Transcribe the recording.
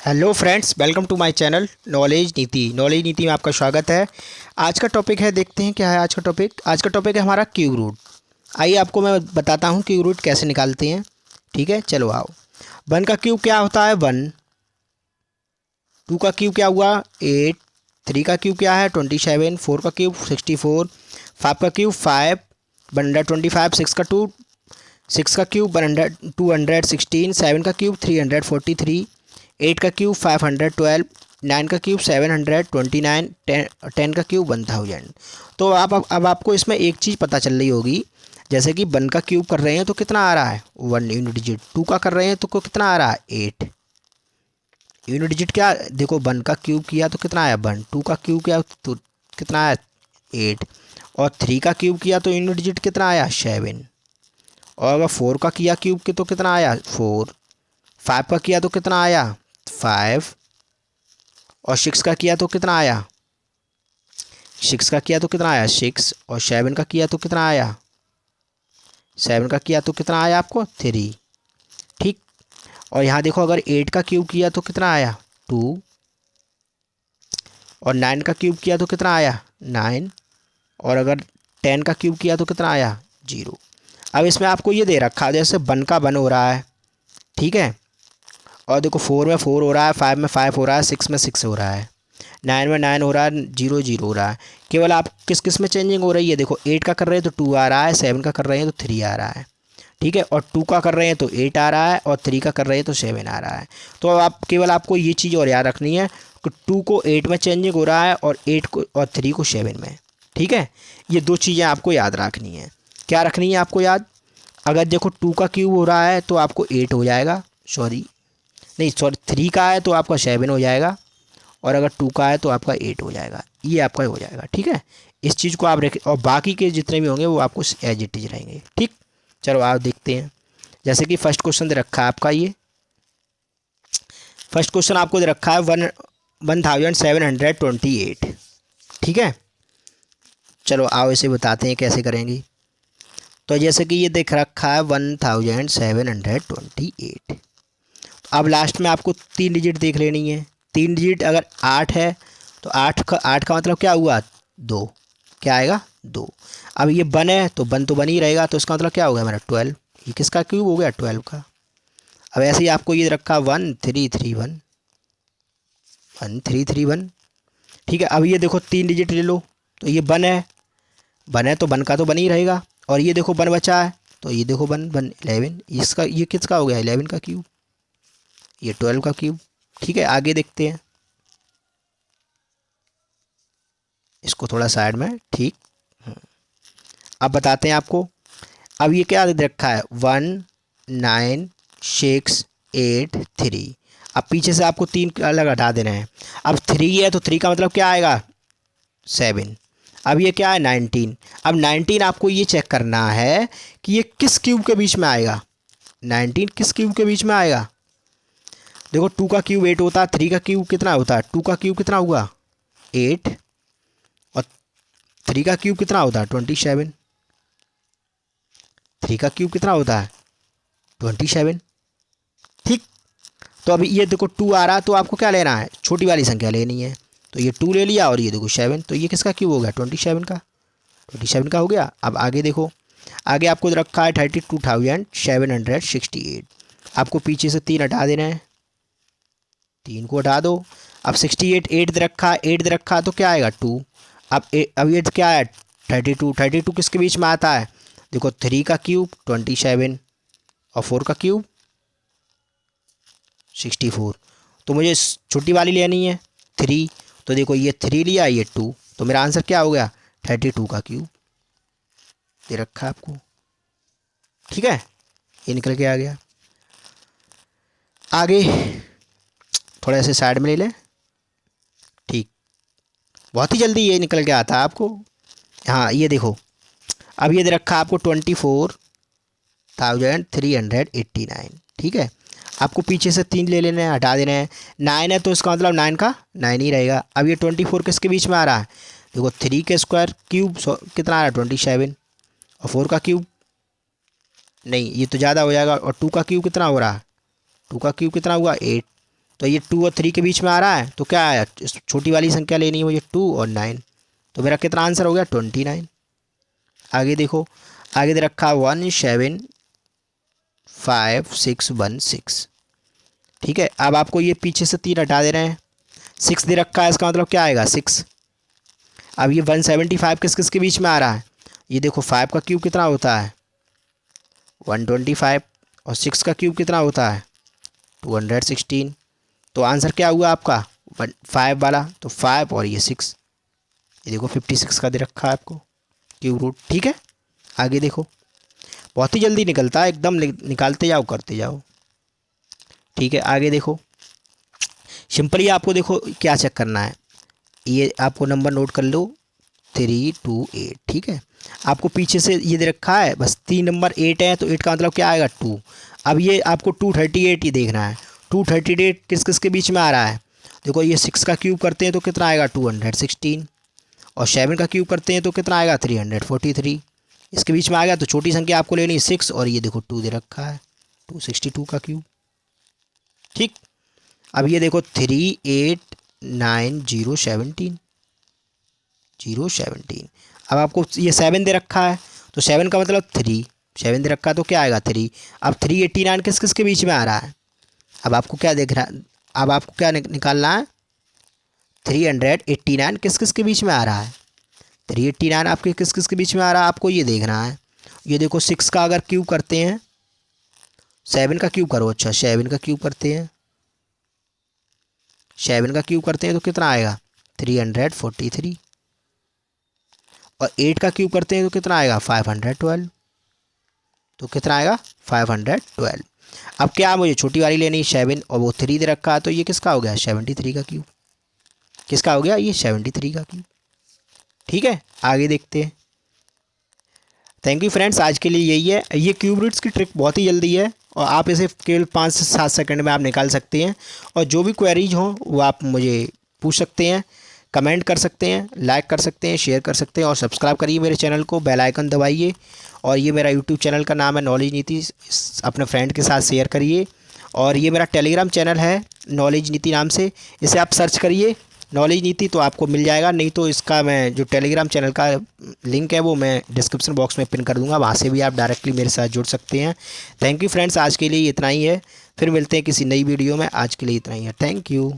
Hello friends, welcome to my channel knowledge Niti में आपका स्वागत है। आज का टॉपिक है, देखते हैं क्या है आज का टॉपिक है हमारा क्यूब रूट। आइए आपको मैं बताता हूँ क्यूब रूट कैसे निकालते हैं। ठीक है, चलो आओ। 1 का क्यूब क्या होता है 1, 2 का क्यूब क्या हुआ 8, 3 का क्यूब क्या है 27, 4 का क्यूब 64, 5 का क्यूब 5 125, 6 का क्यूब 216, 7 का क्यूब 343, 8 का क्यूब 512, 9 का क्यूब 729, 10 का क्यूब 1000। तो आप अब आपको इसमें एक चीज़ पता चल रही होगी, जैसे कि 1 का क्यूब कर रहे हैं तो कितना आ रहा है 1 यूनिट डिजिट, 2 का कर रहे हैं तो कितना आ रहा है 8 यूनिट डिजिट। क्या देखो, 1 का क्यूब किया तो कितना आया 1, 2 का क्यूब किया तो कितना आया 8, और 3 का क्यूब किया तो यूनिट डिजिट कितना आया 7, और अगर 4 का किया क्यूब के तो कितना आया 4, 5 का किया तो कितना आया 5, और 6 का किया तो कितना आया 6, और 7 का किया तो कितना आया 7 का किया तो कितना आया आपको 3। ठीक, और यहाँ देखो, अगर 8 का क्यूब किया तो कितना आया 2, और 9 का क्यूब किया तो कितना आया 9, और अगर 10 का क्यूब किया तो कितना आया 0। अब इसमें आपको ये दे रखा है, जैसे 1 का 1 हो रहा है, ठीक है, और देखो 4 में 4 हो रहा है, 5 में 5 हो रहा है, 6 में 6 हो रहा है, 9 में 9 हो रहा है, 0 0 हो रहा है। केवल आप किस किस में चेंजिंग हो रही है, देखो 8 का कर रहे हैं तो 2 आ रहा है, 7 का कर रहे हैं तो 3 आ रहा है, ठीक है, और 2 का कर रहे हैं तो 8 आ रहा है, और 3 का कर रहे हैं तो 7 आ रहा है। तो अब आप केवल आपको ये चीज़ और याद रखनी है कि 2 को 8 में चेंजिंग हो रहा है, और 8 को और 3 को 7 में। ठीक है, ये दो चीज़ें आपको याद रखनी है। क्या रखनी है आपको याद? अगर देखो 2 का क्यूब हो रहा है तो आपको 8 हो जाएगा, नहीं सॉरी 3 का है तो आपका 7 हो जाएगा, और अगर 2 का है तो आपका 8 हो जाएगा, ये आपका हो जाएगा। ठीक है, इस चीज़ को आप रखें, और बाकी के जितने भी होंगे वो आपको एज इट इज रहेंगे। ठीक, चलो आप देखते हैं। जैसे कि फर्स्ट क्वेश्चन दे रखा है आपका, ये फर्स्ट क्वेश्चन आपको दे रखा है 1728। ठीक है, चलो आओ इसे बताते हैं कैसे करेंगे। तो जैसे कि ये देख रखा है 1728। अब लास्ट में आपको 3 डिजिट देख लेनी है। 3 डिजिट अगर 8 है तो 8 का मतलब क्या हुआ 2, क्या आएगा 2। अब ये 1 है तो 1 तो 1 ही रहेगा, तो इसका मतलब क्या हो गया मेरा 12। ये किसका क्यूब हो गया 12 का। अब ऐसे ही आपको ये रखा 1331। ठीक है, अब ये देखो 3 डिजिट ले लो, तो ये 1 है, 1 है तो 1 का तो 1 ही रहेगा, और ये देखो 1 बचा है तो ये देखो 1 1 11, इसका ये किसका हो गया 11 का क्यूब, ये 12 का क्यूब। ठीक है, आगे देखते हैं इसको थोड़ा साइड में। ठीक, अब बताते हैं आपको। अब ये क्या दे रखा है 1968 3। अब पीछे से आपको 3 अलग हटा देना है। अब 3 है तो 3 का मतलब क्या आएगा 7। अब ये क्या है 19। अब 19 आपको ये चेक करना है कि ये किस क्यूब के बीच में आएगा, 19 किस क्यूब के बीच में आएगा। देखो 2 का क्यूब 8 होता है, 3 का क्यूब कितना होता है 2 का क्यूब कितना हुआ 8, और 3 का क्यूब कितना होता है 27, 3 का क्यूब कितना होता है 27। ठीक, तो अभी ये देखो 2 आ रहा है तो आपको क्या लेना है, छोटी वाली संख्या लेनी है, तो ये 2 ले लिया, और ये देखो 7, तो ये किसका क्यूब हो गया 27 का हो गया। अब आगे देखो, आगे आपको रखा है 32,768। आपको पीछे से 3 हटा देना है, 3 को हटा दो। अब 68 8 दे रखा है, 8 दे रखा है तो क्या आएगा 2। अब ये क्या है 32 किसके बीच में आता है, देखो 3 का क्यूब 27, और 4 का क्यूब 64। तो मुझे छोटी वाली लेनी है 3, तो देखो ये 3 लिया, ये 2, तो मेरा आंसर क्या हो गया 32 का क्यूब दे रखा है आपको। ठीक है, ये निकल के आ गया। आगे थोड़ा ऐसे साइड में ले लें। ठीक, बहुत ही जल्दी ये निकल के आता है आपको। हाँ ये देखो, अब ये दे रखा है आपको 24,389। ठीक है, आपको पीछे से 3 ले लेने हैं, हटा देने हैं। 9 है तो इसका मतलब 9 का 9 ही रहेगा। अब ये 24 किसके बीच में आ रहा है, देखो 3 के स्क्वायर क्यूब कितना आ रहा है 27, और 4 का क्यूब नहीं, ये तो ज़्यादा हो जाएगा, और 2 का क्यूब कितना हो रहा है 2 का क्यूब कितना हुआ 8, तो ये 2 और 3 के बीच में आ रहा है, तो क्या आया, छोटी वाली संख्या लेनी है मुझे 2 और 9, तो मेरा कितना आंसर हो गया 29। आगे देखो, आगे दे रखा 175616। ठीक है, अब आपको ये पीछे से 3 हटा दे रहे हैं, 6 दे रखा है, इसका मतलब क्या आएगा 6। अब ये 175 किस किस के बीच में आ रहा है, ये देखो 5 का क्यूब कितना होता है 125, और 6 का क्यूब कितना होता है 216। तो आंसर क्या हुआ आपका 5 वाला, तो 5 और ये 6, ये देखो 56 का दे रखा है आपको क्यूब रूट। ठीक है, आगे देखो, बहुत ही जल्दी निकलता है एकदम, निकालते जाओ करते जाओ। ठीक है, आगे देखो, सिंपली आपको देखो क्या चेक करना है, ये आपको नंबर नोट कर लो 328। ठीक है, आपको पीछे से ये दे रखा है, बस 3 नंबर 8 है, तो 8 का मतलब क्या आएगा 2। अब ये आपको 238 ही देखना है, 238 किस किस के बीच में आ रहा है, देखो ये 6 का क्यूब करते हैं तो कितना आएगा 216, और 7 का क्यूब करते हैं तो कितना आएगा 343, इसके बीच में आ गया। तो छोटी संख्या आपको लेनी है 6, और ये देखो 2 दे रखा है 262 का क्यूब। ठीक, अब ये देखो 389017, अब आपको ये 7 दे रखा है, तो 7 का मतलब 3, 7 दे रखा है तो क्या आएगा 3। अब 389 किस किस के बीच में आ रहा है, अब आपको क्या देख रहा है, अब आपको क्या निकालना है 389 किस किस के बीच में आ रहा है, 389 आपके किस किस के बीच में आ रहा है, आपको ये देखना है। ये देखो 6 का अगर क्यूब करते हैं, 7 का क्यूब करो, अच्छा 7 का क्यूब करते हैं, 7 का क्यूब करते हैं तो कितना आएगा 343, और 8 का क्यूब करते हैं तो कितना आएगा 512, तो कितना आएगा 512। अब क्या मुझे छोटी वाली लेनी है 7, और वो 3 दे रखा है, तो ये किसका हो गया 73 का क्यूब, किसका हो गया ये 73 का क्यूब। ठीक है, आगे देखते हैं। थैंक यू फ्रेंड्स, आज के लिए यही है। ये क्यूब रूट्स की ट्रिक बहुत ही जल्दी है, और आप इसे केवल 5 से 7 सेकंड में आप निकाल सकते हैं। और जो भी क्वेरीज हों वो आप मुझे पूछ सकते हैं, कमेंट कर सकते हैं, लाइक कर सकते हैं, शेयर कर सकते हैं, और सब्सक्राइब करिए मेरे चैनल को, बेल आइकन दबाइए। और ये मेरा यूट्यूब चैनल का नाम है नॉलेज नीति, अपने फ्रेंड के साथ शेयर करिए। और ये मेरा टेलीग्राम चैनल है नॉलेज नीति नाम से, इसे आप सर्च करिए नॉलेज नीति तो आपको मिल जाएगा, नहीं तो इसका मैं जो टेलीग्राम चैनल का लिंक है वो मैं डिस्क्रिप्शन बॉक्स में पिन कर दूंगा, वहाँ से भी आप डायरेक्टली मेरे साथ जुड़ सकते हैं। थैंक यू फ्रेंड्स, आज के लिए इतना ही है, फिर मिलते हैं किसी नई वीडियो में। आज के लिए इतना ही है, थैंक यू।